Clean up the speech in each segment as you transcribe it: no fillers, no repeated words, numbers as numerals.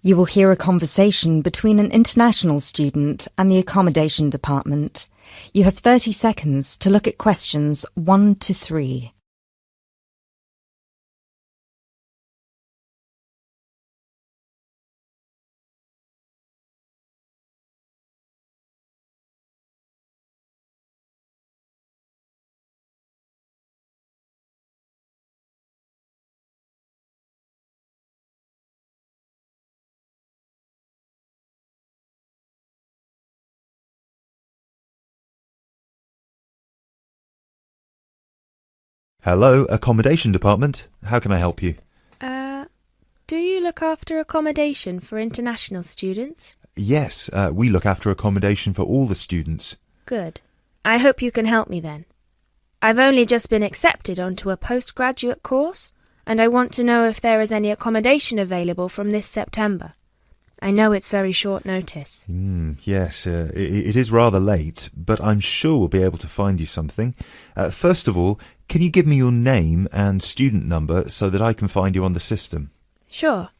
You will hear a conversation between an international student and the accommodation department. You have 30 seconds to look at questions 1 to 3. Hello, accommodation department. How can I help you? Do you look after accommodation for international students? Yes, we look after accommodation for all the students. Good. I hope you can help me then. I've only just been accepted onto a postgraduate course, and I want to know if there is any accommodation available from this September. I know it's very short notice. Yes, it is rather late, but I'm sure we'll be able to find you something. First of all, can you give me your name and student number so that I can find you on the system? Sure.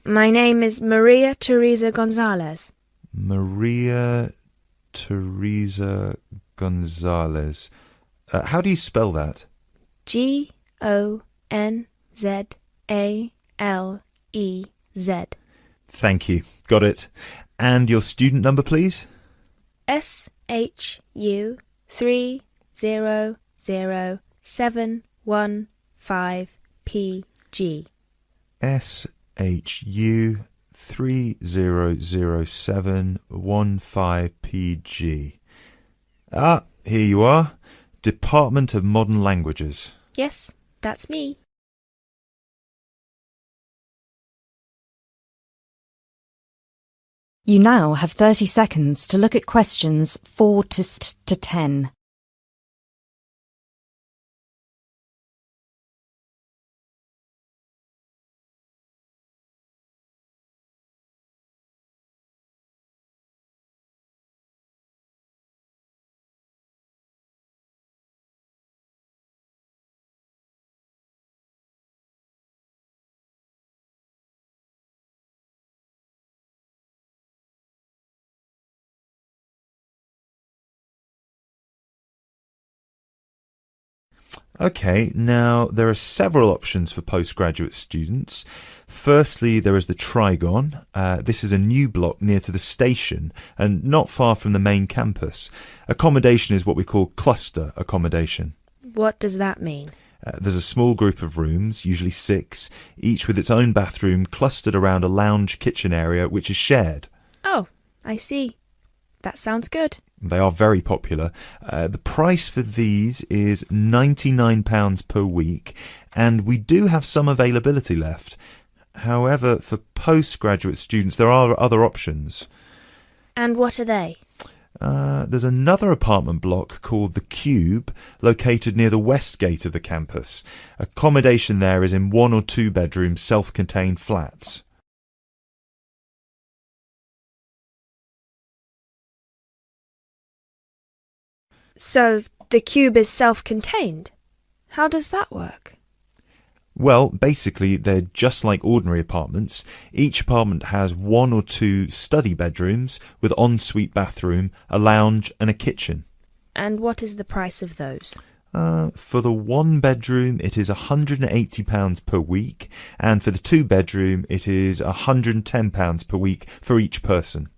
My name is Maria Teresa Gonzalez. Maria Teresa Gonzalez. How do you spell that? Gonzalez. Thank you. Got it. And your student number, please? SHU 300715PG. SHU 300715PG. Ah, here you are. Department of Modern Languages. Yes, that's me. You now have 30 seconds to look at questions 4 to 10. Okay, now there are several options for postgraduate students. Firstly, there is the Trigon. This is a new block near to the station and not far from the main campus. Accommodation is what we call cluster accommodation. What does that mean? There's a small group of rooms, usually 6, each with its own bathroom clustered around a lounge kitchen area which is shared. Oh, I see. That sounds good. They are very popular. The price for these is £99 per week, and we do have some availability left. However, for postgraduate students, there are other options. And what are they? There's another apartment block called The Cube, located near the west gate of the campus. Accommodation there is in 1 or 2 bedroom self-contained flats. So, the cube is self-contained? How does that work? Well, basically, they're just like ordinary apartments. Each apartment has 1 or 2 study bedrooms with ensuite bathroom, a lounge and a kitchen. And what is the price of those? For the 1 bedroom, it is £180 per week, and for the 2 bedroom, it is £110 per week for each person.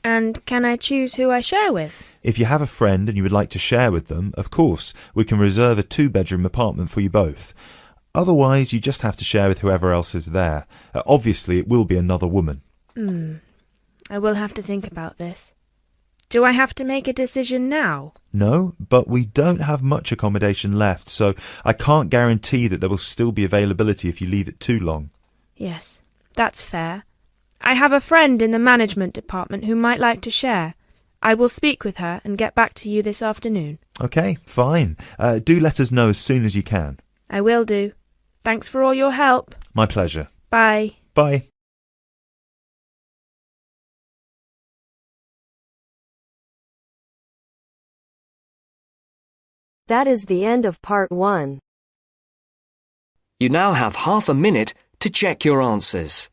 And can I choose who I share with? If you have a friend and you would like to share with them, of course, we can reserve a 2-bedroom apartment for you both. Otherwise, you just have to share with whoever else is there. Obviously, it will be another woman. I will have to think about this. Do I have to make a decision now? No, but we don't have much accommodation left, so I can't guarantee that there will still be availability if you leave it too long. Yes, that's fair. I have a friend in the management department who might like to share. I will speak with her and get back to you this afternoon. Okay, fine. Do let us know as soon as you can. I will do. Thanks for all your help. My pleasure. Bye. Bye. That is the end of part 1. You now have half a minute to check your answers.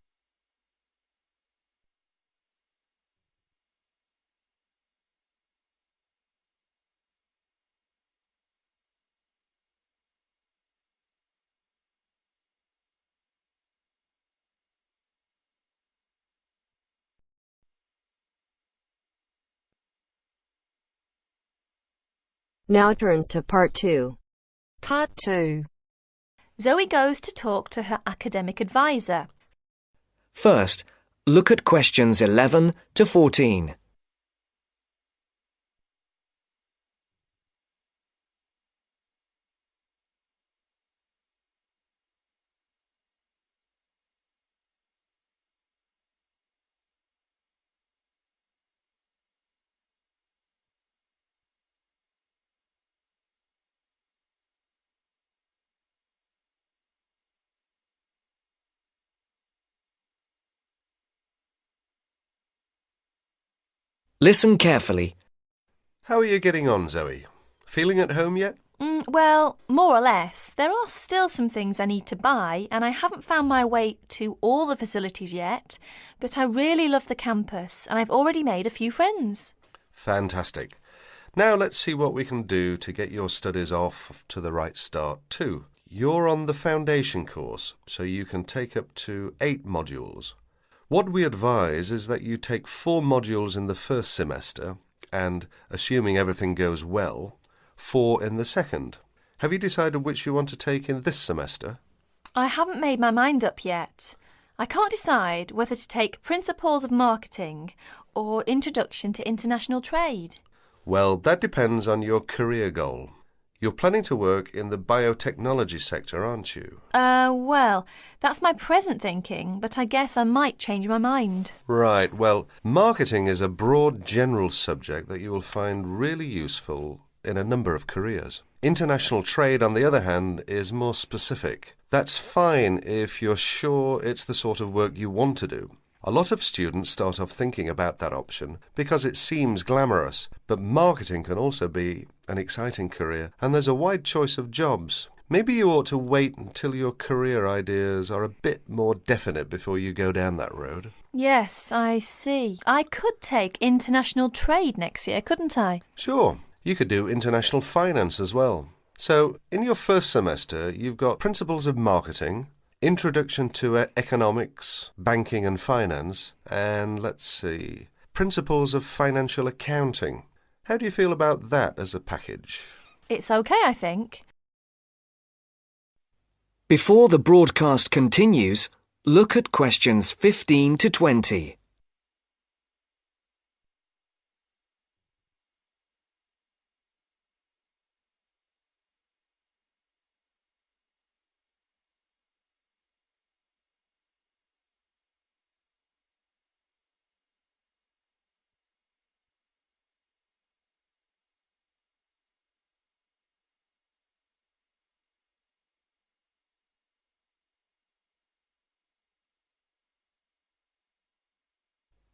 Now turns to Part 2. Part 2. Zoe goes to talk to her academic advisor. First, look at questions 11 to 14. Listen carefully. How are you getting on, Zoe? Feeling at home yet? Well, more or less. There are still some things I need to buy, and I haven't found my way to all the facilities yet, but I really love the campus, and I've already made a few friends. Fantastic. Now let's see what we can do to get your studies off to the right start too. You're on the foundation course, so you can take up to 8 modules. What we advise is that you take 4 modules in the first semester and, assuming everything goes well, 4 in the second. Have you decided which you want to take in this semester? I haven't made my mind up yet. I can't decide whether to take Principles of Marketing or Introduction to International Trade. Well, that depends on your career goal. You're planning to work in the biotechnology sector, aren't you? Well, that's my present thinking, but I guess I might change my mind. Right, well, marketing is a broad general subject that you will find really useful in a number of careers. International trade, on the other hand, is more specific. That's fine if you're sure it's the sort of work you want to do. A lot of students start off thinking about that option because it seems glamorous, but marketing can also be an exciting career, and there's a wide choice of jobs. Maybe you ought to wait until your career ideas are a bit more definite before you go down that road. Yes, I see. I could take International Trade next year, couldn't I? Sure. You could do international finance as well. So, in your first semester, you've got Principles of Marketing, Introduction to Economics, Banking and Finance, and let's see, Principles of Financial Accounting. How do you feel about that as a package? It's okay, I think. Before the broadcast continues, look at questions 15 to 20.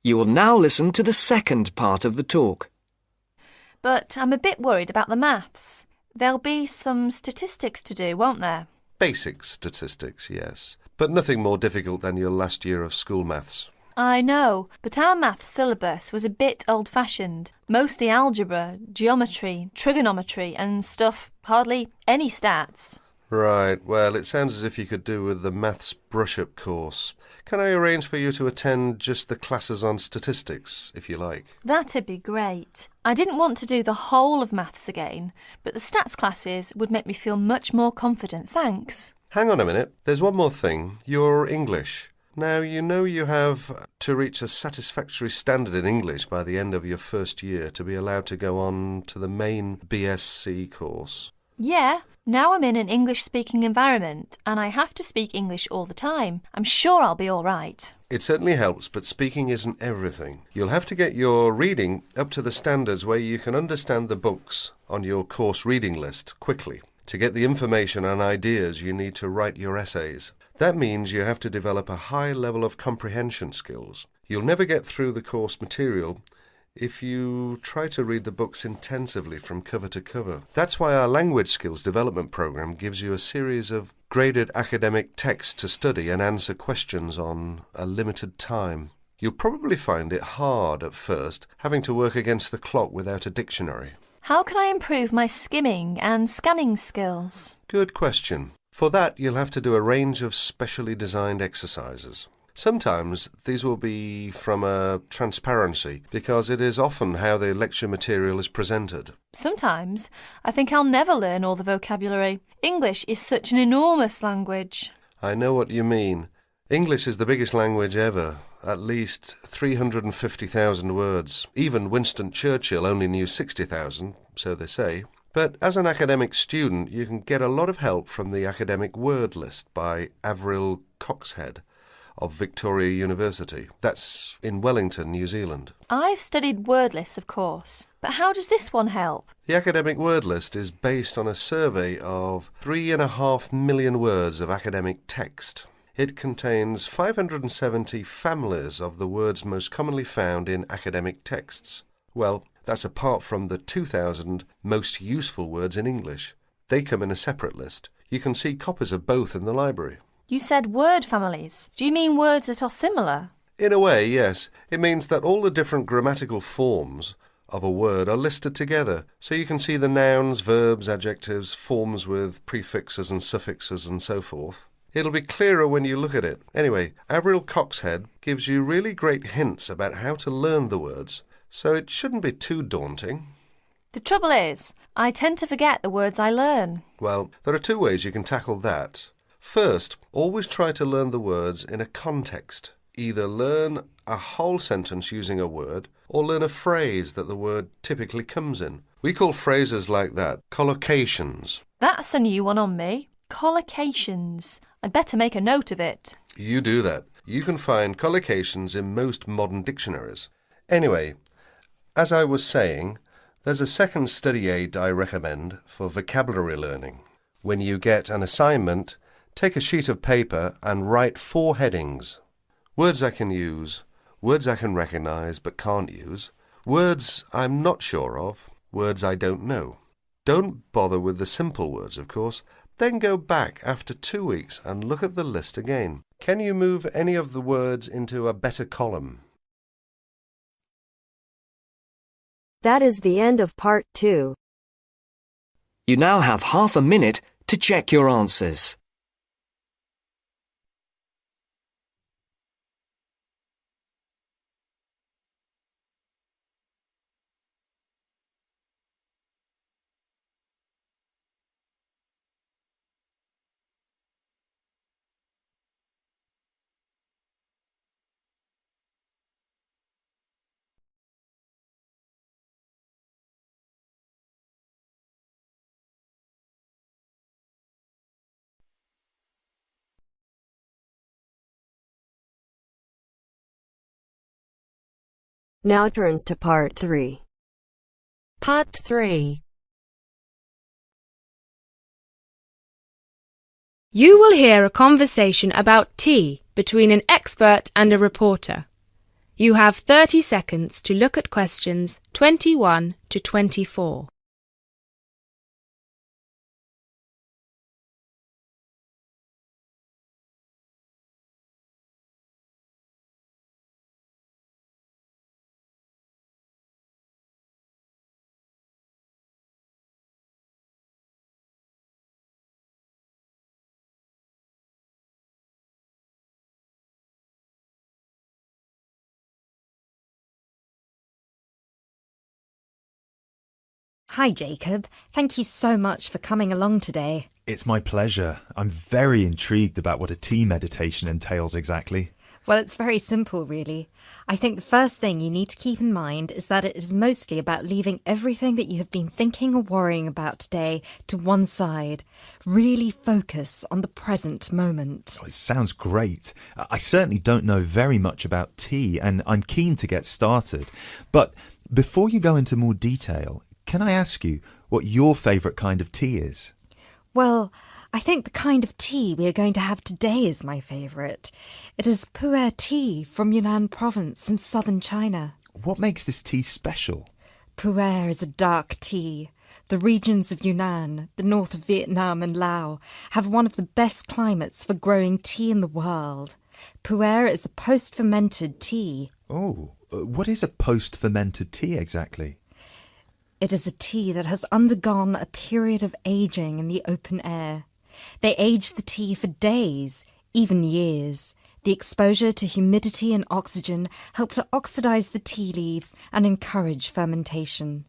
You will now listen to the second part of the talk. But I'm a bit worried about the maths. There'll be some statistics to do, won't there? Basic statistics, yes, but nothing more difficult than your last year of school maths. I know, but our maths syllabus was a bit old-fashioned. Mostly algebra, geometry, trigonometry and stuff, hardly any stats. Right, well, it sounds as if you could do with the maths brush-up course. Can I arrange for you to attend just the classes on statistics, if you like? That'd be great. I didn't want to do the whole of maths again, but the stats classes would make me feel much more confident, thanks. Hang on a minute, there's one more thing. Your English. Now, you know you have to reach a satisfactory standard in English by the end of your first year to be allowed to go on to the main BSc course. Yeah, now I'm in an English-speaking environment and I have to speak English all the time. I'm sure I'll be all right. It certainly helps, but speaking isn't everything. You'll have to get your reading up to the standards where you can understand the books on your course reading list quickly. To get the information and ideas, you need to write your essays. That means you have to develop a high level of comprehension skills. You'll never get through the course material if you try to read the books intensively from cover to cover. That's why our language skills development program gives you a series of graded academic texts to study and answer questions on a limited time. You'll probably find it hard at first, having to work against the clock without a dictionary. How can I improve my skimming and scanning skills? Good question. For that, you'll have to do a range of specially designed exercises. Sometimes these will be from a transparency, because it is often how the lecture material is presented. Sometimes I think I'll never learn all the vocabulary. English is such an enormous language. I know what you mean. English is the biggest language ever, at least 350,000 words. Even Winston Churchill only knew 60,000, so they say. But as an academic student, you can get a lot of help from the academic word list by Avril Coxhead of Victoria University. That's in Wellington, New Zealand. I've studied word lists, of course, but how does this one help? The academic word list is based on a survey of 3.5 million words of academic text. It contains 570 families of the words most commonly found in academic texts. Well, that's apart from the 2,000 most useful words in English. They come in a separate list. You can see copies of both in the library. You said word families. Do you mean words that are similar? In a way, yes. It means that all the different grammatical forms of a word are listed together, so you can see the nouns, verbs, adjectives, forms with prefixes and suffixes and so forth. It'll be clearer when you look at it. Anyway, Avril Coxhead gives you really great hints about how to learn the words, so it shouldn't be too daunting. The trouble is, I tend to forget the words I learn. Well, there are two ways you can tackle that. First, always try to learn the words in a context. Either learn a whole sentence using a word, or learn a phrase that the word typically comes in. We call phrases like that collocations. That's a new one on me. Collocations. I'd better make a note of it. You do that. You can find collocations in most modern dictionaries. Anyway, as I was saying, there's a second study aid I recommend for vocabulary learning. When you get an assignment, take a sheet of paper and write 4 headings. Words I can use, words I can recognise but can't use, words I'm not sure of, words I don't know. Don't bother with the simple words, of course. Then go back after 2 weeks and look at the list again. Can you move any of the words into a better column? That is the end of part 2. You now have half a minute to check your answers. Now turns to part 3. Part 3. You will hear a conversation about tea between an expert and a reporter. You have 30 seconds to look at questions 21 to 24. Hi, Jacob. Thank you so much for coming along today. It's my pleasure. I'm very intrigued about what a tea meditation entails exactly. Well, it's very simple, really. I think the first thing you need to keep in mind is that it is mostly about leaving everything that you have been thinking or worrying about today to one side. Really focus on the present moment. Oh, it sounds great. I certainly don't know very much about tea, and I'm keen to get started. But before you go into more detail, can I ask you what your favourite kind of tea is? Well, I think the kind of tea we are going to have today is my favourite. It is pu'er tea from Yunnan province in southern China. What makes this tea special? Pu'er is a dark tea. The regions of Yunnan, the north of Vietnam and Laos, have one of the best climates for growing tea in the world. Pu'er is a post-fermented tea. Oh, what is a post-fermented tea exactly? It is a tea that has undergone a period of aging in the open air. They age the tea for days, even years. The exposure to humidity and oxygen help to oxidize the tea leaves and encourage fermentation.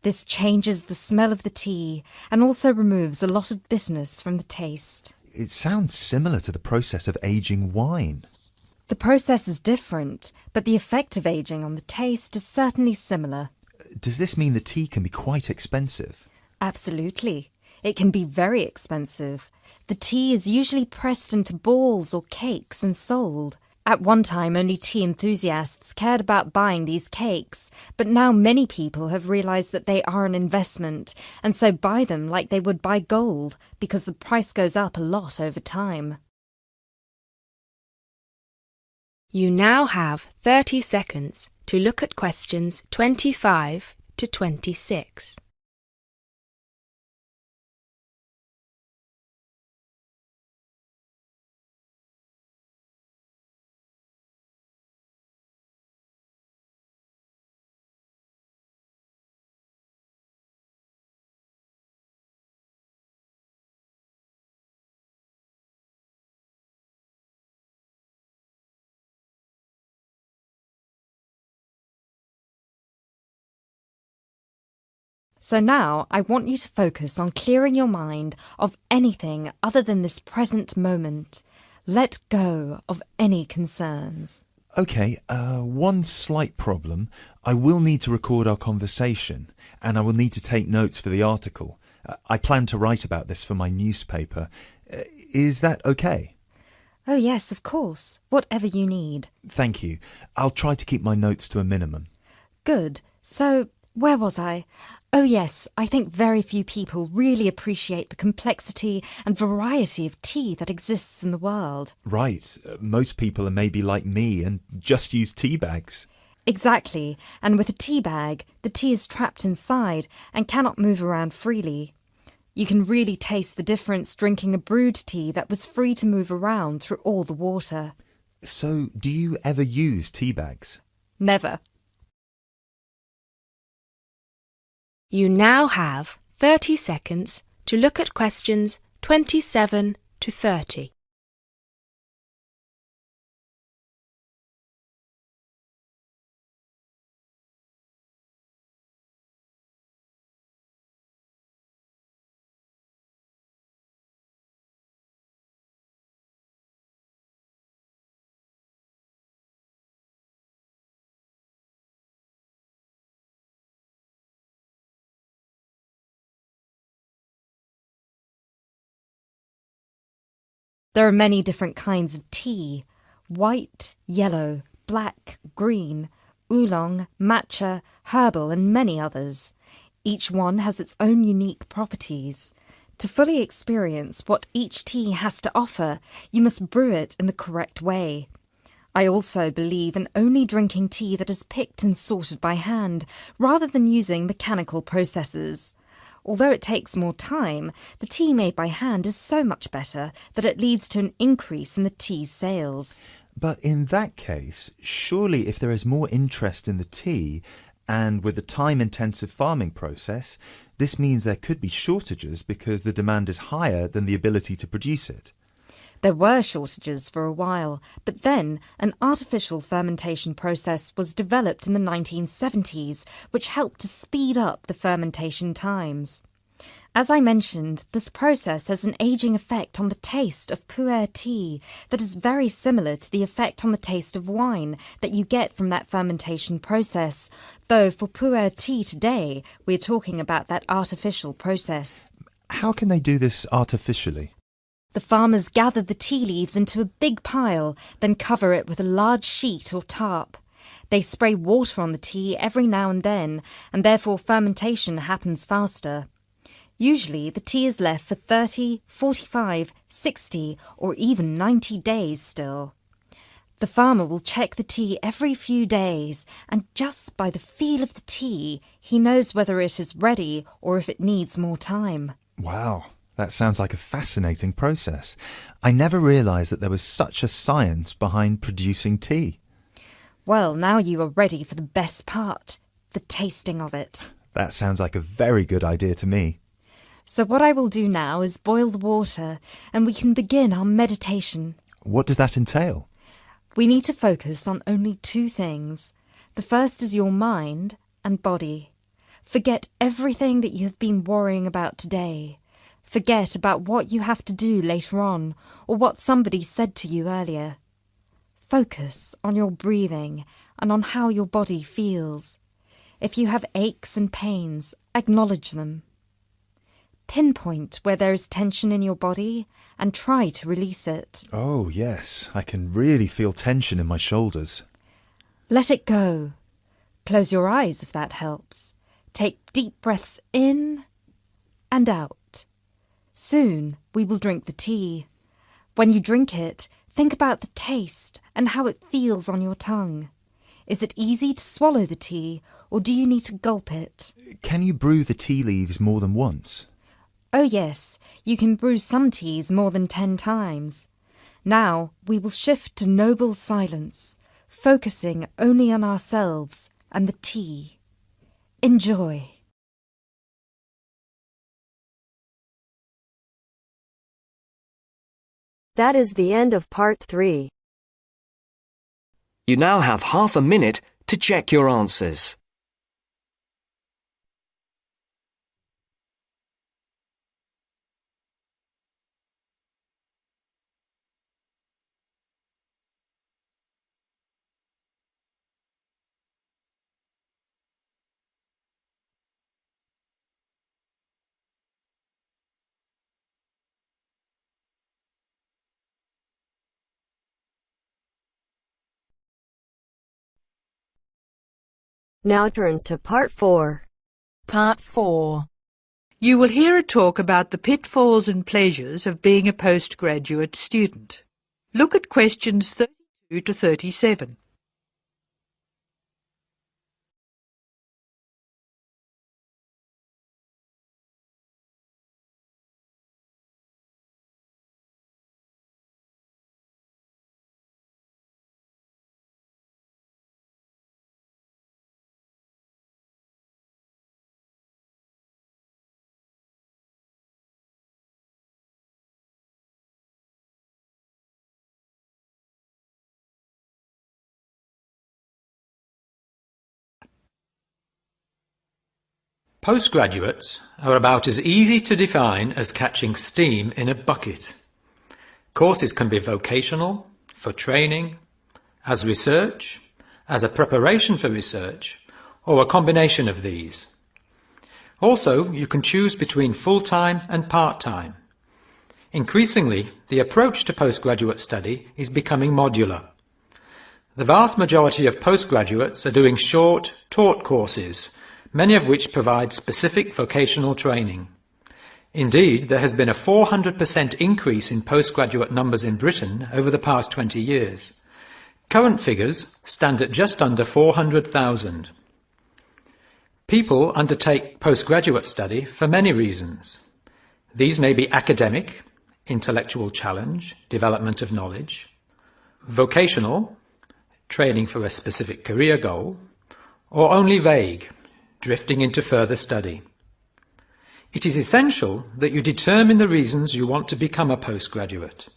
This changes the smell of the tea and also removes a lot of bitterness from the taste. It sounds similar to the process of aging wine. The process is different, but the effect of aging on the taste is certainly similar. Does this mean the tea can be quite expensive? Absolutely. It can be very expensive. The tea is usually pressed into balls or cakes and sold. At one time, only tea enthusiasts cared about buying these cakes, but now many people have realised that they are an investment, and so buy them like they would buy gold, because the price goes up a lot over time. You now have 30 seconds to look at questions 25 to 26. So now I want you to focus on clearing your mind of anything other than this present moment. Let go of any concerns. OK, one slight problem. I will need to record our conversation, and I will need to take notes for the article. I plan to write about this for my newspaper. Is that OK? Oh yes, of course. Whatever you need. Thank you. I'll try to keep my notes to a minimum. Good. So, where was I? Oh yes, I think very few people really appreciate the complexity and variety of tea that exists in the world. Right. Most people are maybe like me and just use tea bags. Exactly. And with a tea bag, the tea is trapped inside and cannot move around freely. You can really taste the difference drinking a brewed tea that was free to move around through all the water. So, do you ever use tea bags? Never. You now have 30 seconds to look at questions 27 to 30. There are many different kinds of tea: white, yellow, black, green, oolong, matcha, herbal and many others. Each one has its own unique properties. To fully experience what each tea has to offer, you must brew it in the correct way. I also believe in only drinking tea that is picked and sorted by hand, rather than using mechanical processes. Although it takes more time, the tea made by hand is so much better that it leads to an increase in the tea's sales. But in that case, surely if there is more interest in the tea, and with the time-intensive farming process, this means there could be shortages because the demand is higher than the ability to produce it. There were shortages for a while, but then an artificial fermentation process was developed in the 1970s, which helped to speed up the fermentation times. As I mentioned, this process has an aging effect on the taste of pu'er tea that is very similar to the effect on the taste of wine that you get from that fermentation process, though for pu'er tea today, we're talking about that artificial process. How can they do this artificially? The farmers gather the tea leaves into a big pile, then cover it with a large sheet or tarp. They spray water on the tea every now and then, and therefore fermentation happens faster. Usually, the tea is left for 30, 45, 60, or even 90 days still. The farmer will check the tea every few days, and just by the feel of the tea, he knows whether it is ready or if it needs more time. Wow. That sounds like a fascinating process. I never realised that there was such a science behind producing tea. Well, now you are ready for the best part, the tasting of it. That sounds like a very good idea to me. So what I will do now is boil the water, and we can begin our meditation. What does that entail? We need to focus on only two things. The first is your mind and body. Forget everything that you have been worrying about today. Forget about what you have to do later on or what somebody said to you earlier. Focus on your breathing and on how your body feels. If you have aches and pains, acknowledge them. Pinpoint where there is tension in your body and try to release it. Oh, yes, I can really feel tension in my shoulders. Let it go. Close your eyes if that helps. Take deep breaths in and out. Soon we will drink the tea. When you drink it, think about the taste and how it feels on your tongue. Is it easy to swallow the tea, or do you need to gulp it? Can you brew the tea leaves more than once? Oh yes, you can brew some teas more than 10 times. Now we will shift to noble silence, focusing only on ourselves and the tea. Enjoy. That is the end of part 3. You now have half a minute to check your answers. Now turns to part 4. Part 4. You will hear a talk about the pitfalls and pleasures of being a postgraduate student. Look at questions 32 to 37. Postgraduates are about as easy to define as catching steam in a bucket. Courses can be vocational, for training, as research, as a preparation for research, or a combination of these. Also, you can choose between full-time and part-time. Increasingly, the approach to postgraduate study is becoming modular. The vast majority of postgraduates are doing short, taught courses, many of which provide specific vocational training. Indeed, there has been a 400% increase in postgraduate numbers in Britain over the past 20 years. Current figures stand at just under 400,000. People undertake postgraduate study for many reasons. These may be academic, intellectual challenge, development of knowledge; vocational, training for a specific career goal; or only vague, drifting into further study. It is essential that you determine the reasons you want to become a postgraduate.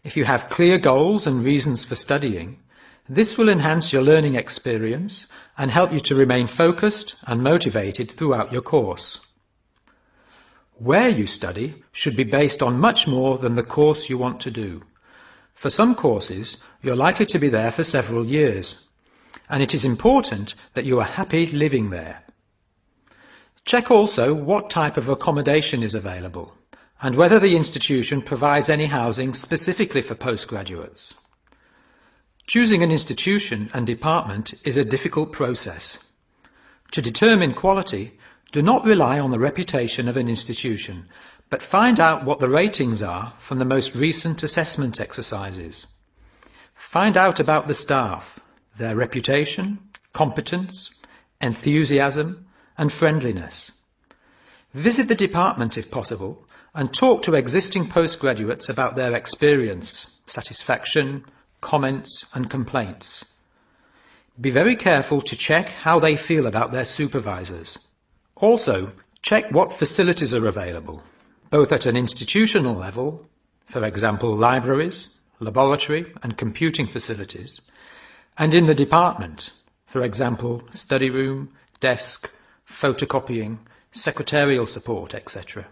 If you have clear goals and reasons for studying, this will enhance your learning experience and help you to remain focused and motivated throughout your course. Where you study should be based on much more than the course you want to do. For some courses, you're likely to be there for several years, and it is important that you are happy living there. Check also what type of accommodation is available and whether the institution provides any housing specifically for postgraduates. Choosing an institution and department is a difficult process. To determine quality, do not rely on the reputation of an institution, but find out what the ratings are from the most recent assessment exercises. Find out about the staff, their reputation, competence, enthusiasm, and friendliness. Visit the department if possible and talk to existing postgraduates about their experience, satisfaction, comments, and complaints. Be very careful to check how they feel about their supervisors. Also, check what facilities are available, both at an institutional level, for example libraries, laboratory and computing facilities, and in the department, for example, study room, desk, photocopying, secretarial support, etc.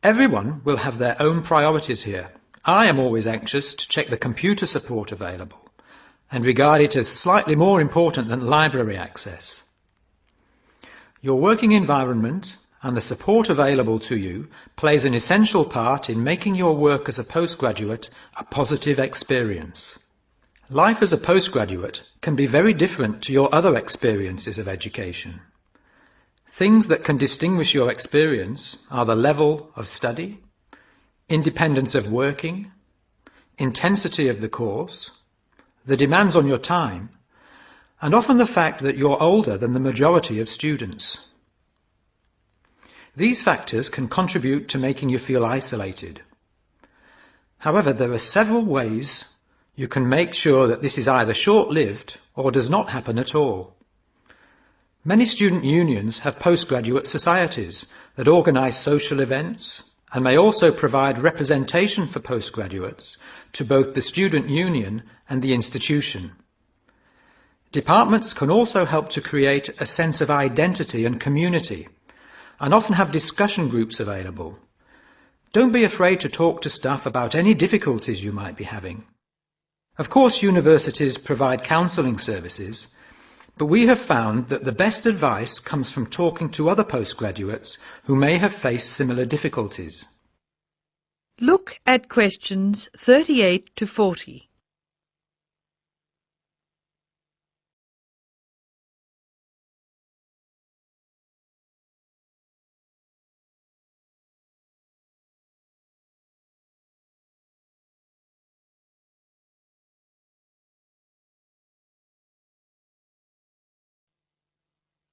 Everyone will have their own priorities here. I am always anxious to check the computer support available and regard it as slightly more important than library access. Your working environment and the support available to you plays an essential part in making your work as a postgraduate a positive experience. Life as a postgraduate can be very different to your other experiences of education. Things that can distinguish your experience are the level of study, independence of working, intensity of the course, the demands on your time, and often the fact that you're older than the majority of students. These factors can contribute to making you feel isolated. However, there are several ways you can make sure that this is either short-lived or does not happen at all. Many student unions have postgraduate societies that organise social events and may also provide representation for postgraduates to both the student union and the institution. Departments can also help to create a sense of identity and community, and often have discussion groups available. Don't be afraid to talk to staff about any difficulties you might be having. Of course, universities provide counselling services, but we have found that the best advice comes from talking to other postgraduates who may have faced similar difficulties. Look at questions 38 to 40.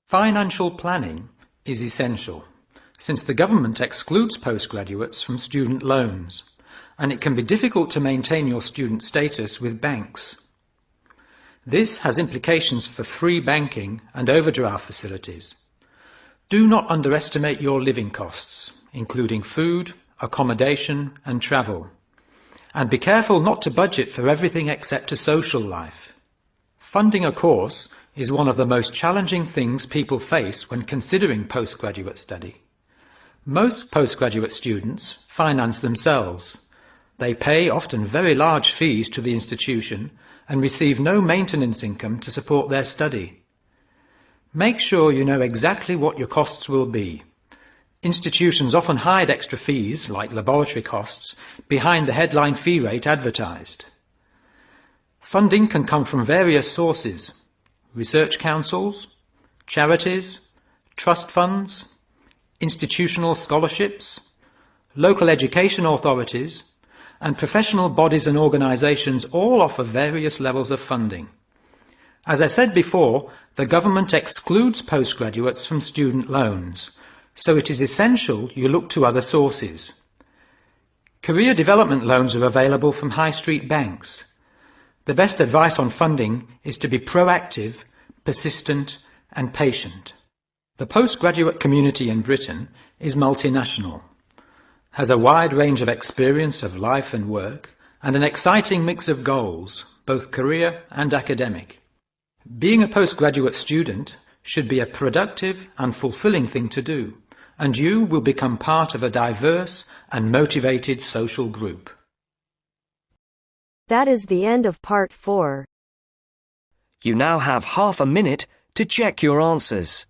Financial planning is essential, since the government excludes postgraduates from student loans, and it can be difficult to maintain your student status with banks. This has implications for free banking and overdraft facilities. Do not underestimate your living costs, including food, accommodation and travel. And be careful not to budget for everything except a social life. Funding a course is one of the most challenging things people face when considering postgraduate study. Most postgraduate students finance themselves. They pay often very large fees to the institution and receive no maintenance income to support their study. Make sure you know exactly what your costs will be. Institutions often hide extra fees, like laboratory costs, behind the headline fee rate advertised. Funding can come from various sources: research councils, charities, trust funds, institutional scholarships, local education authorities, and professional bodies and organisations all offer various levels of funding. As I said before, the government excludes postgraduates from student loans, so it is essential you look to other sources. Career development loans are available from high street banks. The best advice on funding is to be proactive, persistent and patient. The postgraduate community in Britain is multinational, has a wide range of experience of life and work, and an exciting mix of goals, both career and academic. Being a postgraduate student should be a productive and fulfilling thing to do, and you will become part of a diverse and motivated social group. That is the end of part 4. You now have half a minute to check your answers.